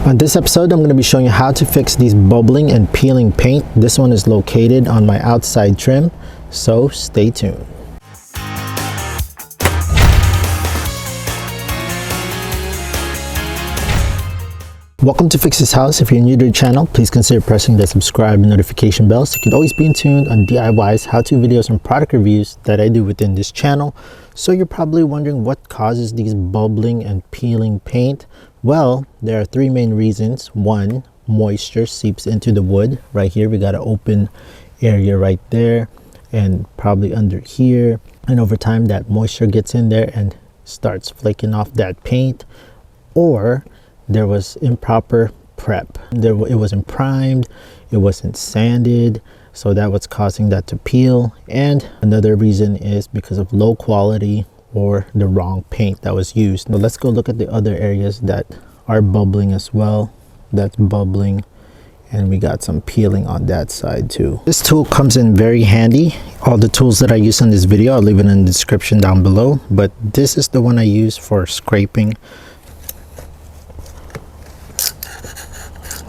On this episode, I'm going to be showing you how to fix these bubbling and peeling paint. This one is located on my outside trim, so stay tuned. Welcome to Fix This House. If you're new to the channel, please consider pressing the subscribe and notification bell so you can always be in tune on DIYs, how-to videos, and product reviews that I do within this channel. So you're probably wondering what causes these bubbling and peeling paint. Well, there are three main reasons. One, moisture seeps into the wood. Right here, we got an open area right there and probably under here. And over time, that moisture gets in there and starts flaking off that paint. Or there was improper prep. It wasn't primed, it wasn't sanded, so that was causing that to peel. And another reason is because of low quality or the wrong paint that was used. But let's go look at the other areas that are bubbling as well. That's bubbling, and we got some peeling on that side too. This tool comes in very handy. All the tools that I use in this video, I'll leave it in the description down below, but this is the one I use for scraping.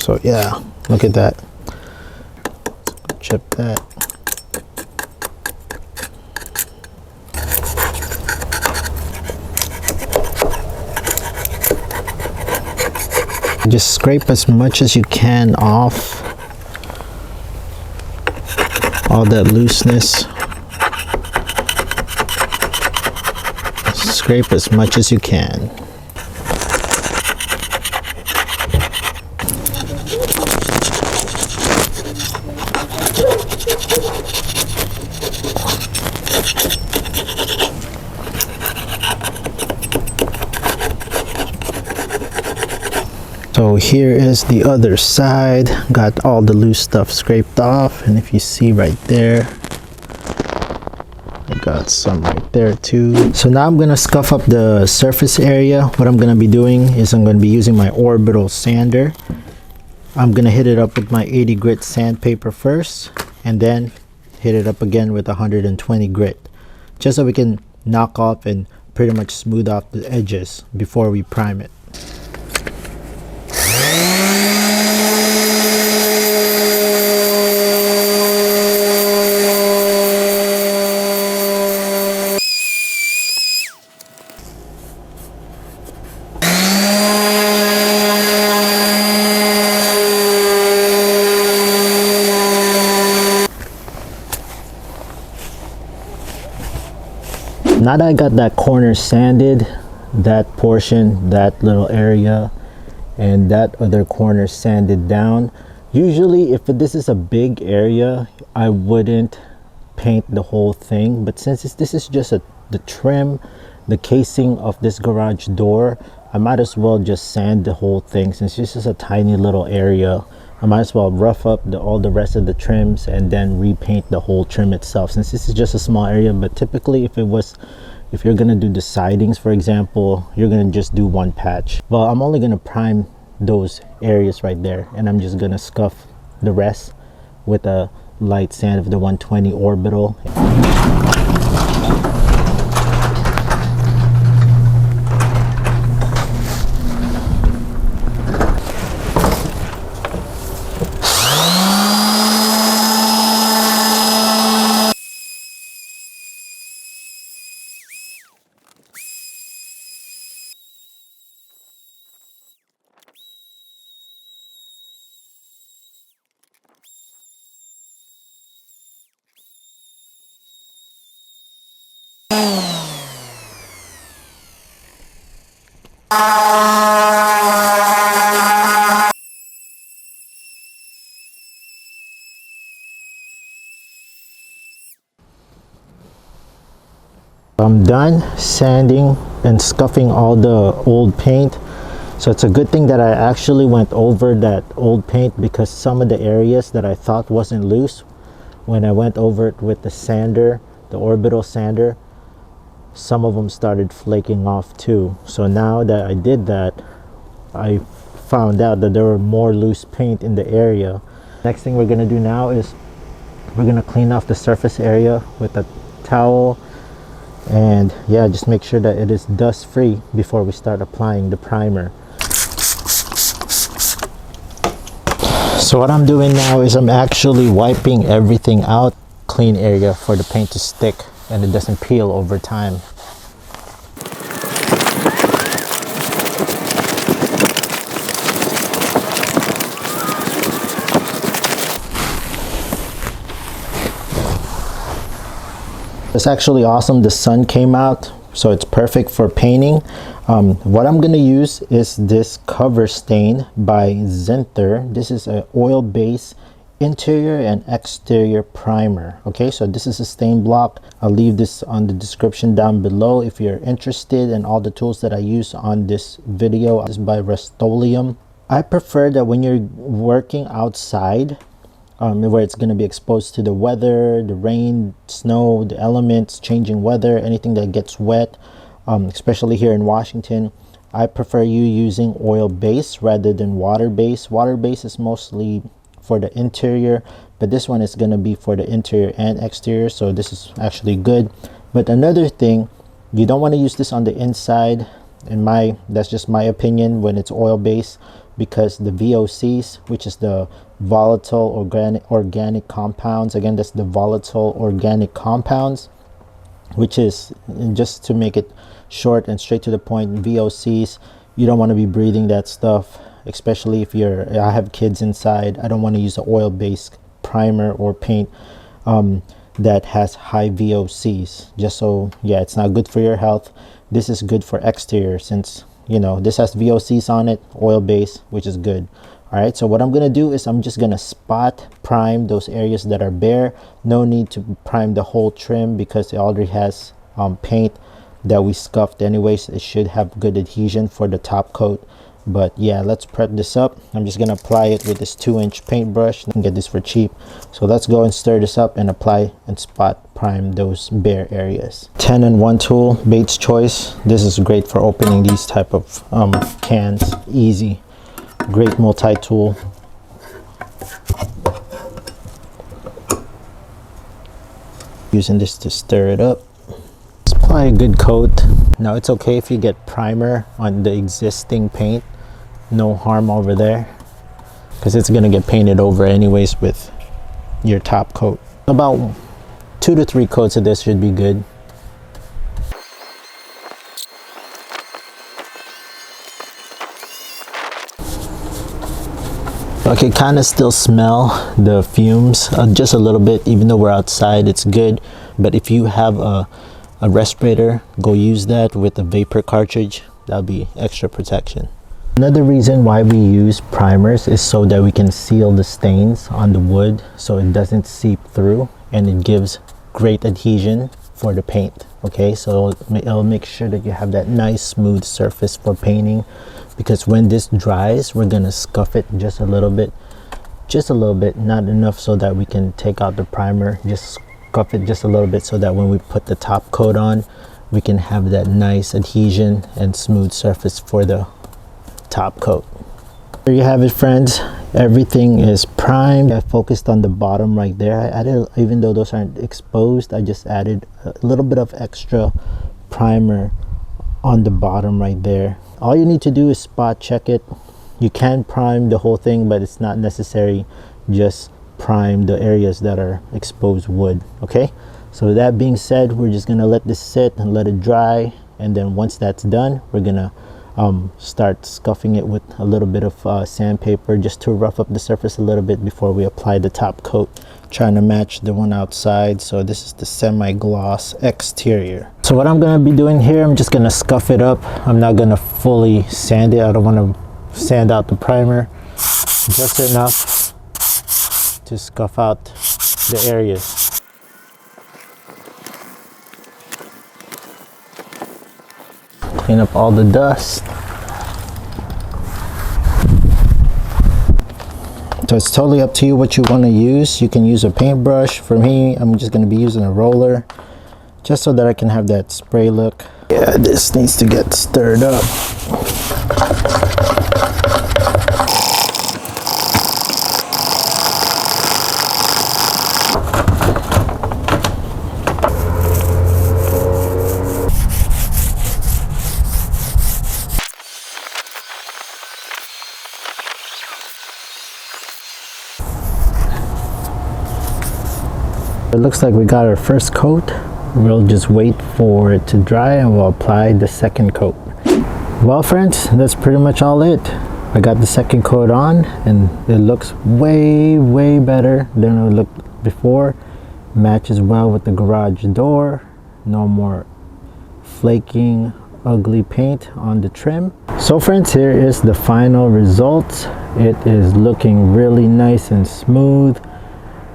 So yeah, look at that. Chip that. Just scrape as much as you can off all that looseness. Scrape as much as you can. So here is the other side. Got all the loose stuff scraped off, and if you see right there, I got some right there too. So now I'm gonna scuff up the surface area. What I'm gonna be doing is I'm gonna be using my orbital sander. I'm gonna hit it up with my 80 grit sandpaper first, and then hit it up again with 120 grit, just so we can knock off and pretty much smooth off the edges before we prime it. Now that I got that corner sanded, that portion, that little area, and that other corner sanded down, usually if this is a big area, I wouldn't paint the whole thing. But since this is just the trim, the casing of this garage door, I might as well just sand the whole thing. Since this is a tiny little area, I might as well rough up all the rest of the trims and then repaint the whole trim itself, since this is just a small area. But typically if you're gonna do the sidings, for example, you're gonna just do one patch. Well, I'm only gonna prime those areas right there, and I'm just gonna scuff the rest with a light sand of the 120 orbital. I'm done sanding and scuffing all the old paint. So it's a good thing that I actually went over that old paint, because some of the areas that I thought wasn't loose, when I went over it with the sander, the orbital sander, some of them started flaking off too. So now that I did that, I found out that there were more loose paint in the area. Next thing we're gonna do now is we're gonna clean off the surface area with a towel, and yeah, just make sure that it is dust free before we start applying the primer. So what I'm doing now is I'm actually wiping everything out, clean area for the paint to stick and it doesn't peel over time. It's actually awesome. The sun came out, so it's perfect for painting. What I'm gonna use is this cover stain by Zenther. This is an oil-based interior and exterior primer. Okay, so this is a stain block. I'll leave this on the description down below if you're interested in all the tools that I use on this video. This is by Rust-Oleum. I prefer that when you're working outside, where it's going to be exposed to the weather, the rain, snow, the elements, changing weather, anything that gets wet, especially here in Washington, I prefer you using oil base rather than water base. Water base is mostly for the interior, but this one is going to be for the interior and exterior, so this is actually good. But another thing, you don't want to use this on the inside. That's just my opinion when it's oil based, because the VOCs, which is the volatile organic compounds, again, that's the volatile organic compounds, which is, just to make it short and straight to the point, VOCs, you don't want to be breathing that stuff, especially if I have kids inside. I don't want to use an oil based primer or paint that has high VOCs, just so, yeah, it's not good for your health. This is good for exterior, since, you know, this has VOCs on it, oil base, which is good. All right, so what I'm gonna do is I'm just gonna spot prime those areas that are bare. No need to prime the whole trim because it already has paint that we scuffed anyways. It should have good adhesion for the top coat. But yeah, let's prep this up. I'm just gonna apply it with this 2-inch paintbrush. You can get this for cheap. So let's go and stir this up and apply and spot prime those bare areas. 10-in-1 tool, Bates Choice. This is great for opening these type of cans. Easy, great multi-tool. Using this to stir it up. Apply a good coat. Now it's okay if you get primer on the existing paint. No harm over there, because it's gonna get painted over anyways with your top coat. About 2 to 3 coats of this should be good. I can kind of still smell the fumes just a little bit. Even though we're outside, it's good. But if you have a respirator, go use that with a vapor cartridge. That'll be extra protection. Another reason why we use primers is so that we can seal the stains on the wood so it doesn't seep through, and it gives great adhesion for the paint. Okay, so it'll make sure that you have that nice smooth surface for painting, because when this dries, we're gonna scuff it just a little bit, not enough so that we can take out the primer. Just scuff it just a little bit so that when we put the top coat on, we can have that nice adhesion and smooth surface for the top coat. There you have it, friends. Everything is primed. I focused on the bottom right there. I added, even though those aren't exposed, I just added a little bit of extra primer on the bottom right there. All you need to do is spot check it. You can prime the whole thing, but it's not necessary. Just prime the areas that are exposed wood. Okay, so with that being said, we're just gonna let this sit and let it dry, and then once that's done, we're gonna start scuffing it with a little bit of sandpaper, just to rough up the surface a little bit before we apply the top coat, trying to match the one outside. So this is the semi-gloss exterior. So what I'm gonna be doing here, I'm just gonna scuff it up. I'm not gonna fully sand it. I don't want to sand out the primer, just enough to scuff out the areas. Clean up all the dust. So it's totally up to you what you want to use. You can use a paintbrush. For me, I'm just going to be using a roller, just so that I can have that spray look. Yeah, this needs to get stirred up. It looks like we got our first coat. We'll just wait for it to dry and we'll apply the second coat. Well friends, that's pretty much all it. I got the second coat on and it looks way better than it looked before. Matches well with the garage door. No more flaking ugly paint on the trim. So friends, here is the final result. It is looking really nice and smooth.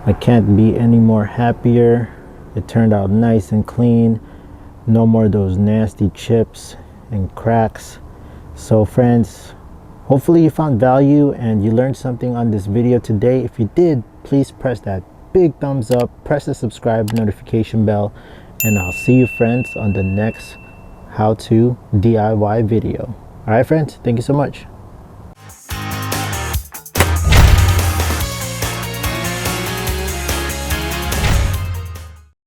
I can't be any more happier. It turned out nice and clean. No more those nasty chips and cracks. So friends, hopefully you found value and you learned something on this video today. If you did, please press that big thumbs up, press the subscribe notification bell, and I'll see you friends on the next how to DIY video. All right friends, thank you so much.